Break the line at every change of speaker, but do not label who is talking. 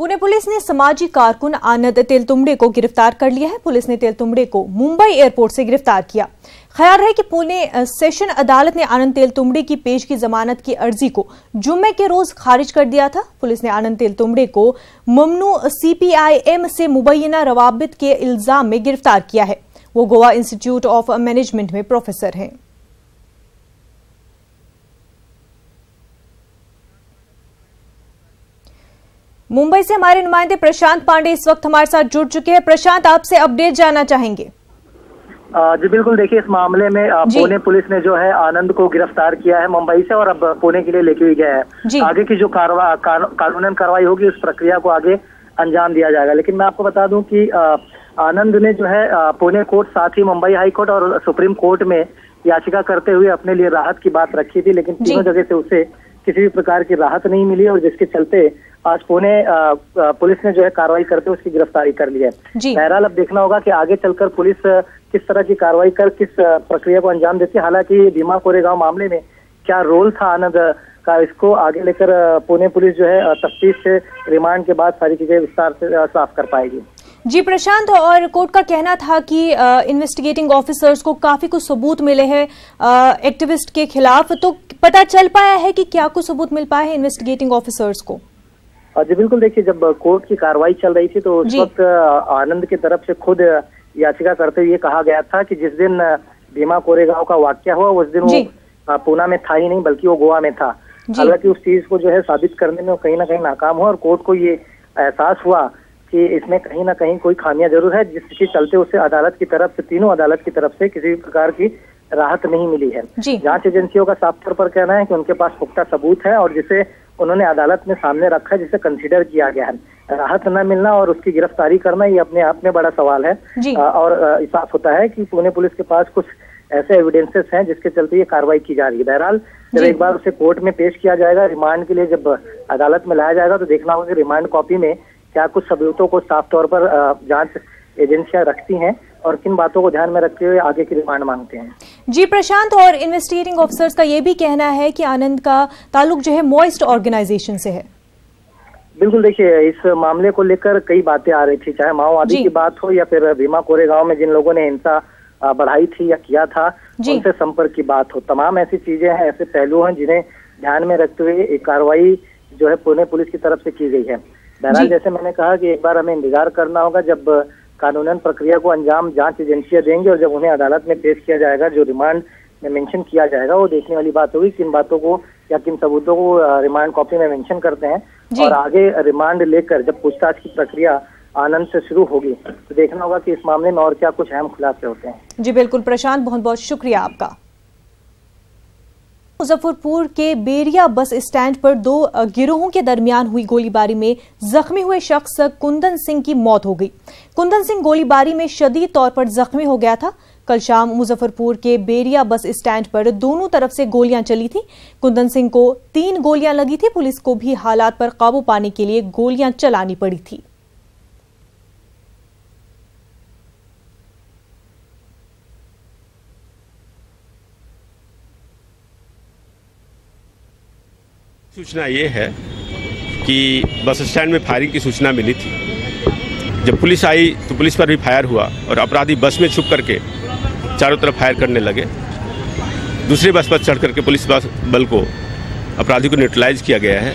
Pune police ने समाजी कारकुन आनंद तेलतुंबड़े को गिरफ्तार कर लिया है। पुलिस ने तेलतुंबड़े को मुंबई एयरपोर्ट से गिरफ्तार किया। ख्याल है कि पुणे सेशन अदालत ने आनंद तेलतुंबड़े की पेशगी जमानत की अर्जी को जुम्मे के रोज खारिज कर दिया था। पुलिस ने आनंद तेलतुंबड़े को ममनू CPIM से मुबैना रवाबित के इल्जाम में गिरफ्तार किया है। वो गोवा इंस्टीट्यूट ऑफ मैनेजमेंट में प्रोफेसर हैं। मुंबई से हमारे नुमाइंदे प्रशांत पांडे इस वक्त हमारे साथ जुड़ चुके हैं। प्रशांत, आपसे अपडेट जानना चाहेंगे।
जी बिल्कुल, देखिए इस मामले में पुणे पुलिस ने जो है आनंद को गिरफ्तार किया है मुंबई से और अब पुणे के लिए लेके भी गया है। आगे की जो कानूनन कार्रवाई होगी उस प्रक्रिया को आगे अंजाम दिया जाएगा। लेकिन मैं आपको बता दूं कि आनंद ने जो है पुणे कोर्ट, साथ ही मुंबई हाई कोर्ट और सुप्रीम कोर्ट में याचिका करते हुए अपने लिए राहत की बात रखी थी, लेकिन तीनों जगह से उसे किसी भी प्रकार की राहत नहीं मिली और जिसके चलते आज पुणे पुलिस ने जो है कार्रवाई करते उसकी गिरफ्तारी कर ली है। बहरहाल अब देखना होगा कि आगे चलकर पुलिस किस तरह की कार्रवाई कर किस प्रक्रिया को अंजाम देती है। हालांकि भीमा कोरेगांव मामले में क्या रोल था आनंद का, इसको आगे लेकर पुणे पुलिस जो है तफ्तीश से रिमांड के बाद सारी चीजें विस्तार से साफ कर पाएगी।
जी प्रशांत, और कोर्ट का कहना था कि इन्वेस्टिगेटिंग ऑफिसर्स को काफी कुछ सबूत मिले हैं एक्टिविस्ट के खिलाफ, तो पता चल पाया है कि क्या कुछ सबूत मिल पाए हैं इन्वेस्टिगेटिंग ऑफिसर्स को?
जी बिल्कुल, देखिए जब कोर्ट की कार्रवाई चल रही थी तो उस वक्त आनंद की तरफ से खुद याचिका करते हुए कहा गया था कि जिस दिन भीमा कोरेगांव का वाकया हुआ उस दिन वो पूना में था ही नहीं बल्कि वो गोवा में था। हालांकि उस चीज को जो है साबित करने में कहीं ना कहीं नाकाम हुआ और कोर्ट को ये एहसास हुआ कि इसमें कहीं ना कहीं कोई खामियां जरूर है, जिसके चलते उसे अदालत की तरफ से, तीनों अदालत की तरफ से किसी भी प्रकार की राहत नहीं मिली है। जांच एजेंसियों का साफ तौर पर कहना है कि उनके पास पुख्ता सबूत है और जिसे उन्होंने अदालत में सामने रखा है, जिसे कंसीडर किया गया है। राहत न मिलना और उसकी गिरफ्तारी करना ये अपने आप में बड़ा सवाल है और साफ होता है कि पुणे पुलिस के पास कुछ ऐसे एविडेंसेस हैं जिसके चलते ये कार्रवाई की जा रही है। बहरहाल जब एक बार उसे कोर्ट में पेश किया जाएगा, रिमांड के लिए जब अदालत में लाया जाएगा, तो देखना होगा कि रिमांड कॉपी में क्या कुछ सबूतों को साफ तौर पर जांच एजेंसियां रखती हैं और किन बातों को ध्यान में रखते हुए आगे की रिमांड मांगते हैं।
जी प्रशांत, और इन्वेस्टिगेटिंग ऑफिसर्स का ये भी कहना है कि आनंद का ताल्लुक जो है मॉइस्ट ऑर्गेनाइजेशन से है।
बिल्कुल, देखिए इस मामले को लेकर कई बातें आ रही थी, चाहे माओवादी की बात हो या फिर भीमा कोरेगांव में जिन लोगों ने हिंसा बढ़ाई थी या किया था उनसे संपर्क की बात हो। तमाम ऐसी चीजें हैं, ऐसे पहलू हैं जिन्हें ध्यान में रखते हुए एक कार्रवाई जो है पुणे पुलिस की तरफ से की गई है। बहरहाल जैसे मैंने कहा कि एक बार हमें इंतजार करना होगा जब कानूनन प्रक्रिया को अंजाम जांच एजेंसियां देंगे और जब उन्हें अदालत में पेश किया जाएगा, जो रिमांड में मेंशन किया जाएगा, वो देखने वाली बात होगी किन बातों को या किन सबूतों को रिमांड कॉपी में मेंशन करते हैं और आगे रिमांड लेकर जब पूछताछ की प्रक्रिया आनंद से शुरू होगी तो देखना होगा कि इस मामले में और क्या कुछ अहम खुलासे होते हैं।
जी बिल्कुल प्रशांत, बहुत बहुत शुक्रिया आपका। मुजफ्फरपुर के बेरिया बस स्टैंड पर दो गिरोहों के दरमियान हुई गोलीबारी में जख्मी हुए शख्स कुंदन सिंह की मौत हो गई। कुंदन सिंह गोलीबारी में शदीद तौर पर जख्मी हो गया था। कल शाम मुजफ्फरपुर के बेरिया बस स्टैंड पर दोनों तरफ से गोलियां चली थी। कुंदन सिंह को 3 गोलियां लगी थी। पुलिस को भी हालात पर काबू पाने के लिए गोलियां चलानी पड़ी थी।
सूचना ये है कि बस स्टैंड में फायरिंग की सूचना मिली थी। जब पुलिस आई तो पुलिस पर भी फायर हुआ और अपराधी बस में छुप करके चारों तरफ फायर करने लगे। दूसरी बस पर चढ़ करके पुलिस बल को अपराधी को न्यूट्रलाइज किया गया है।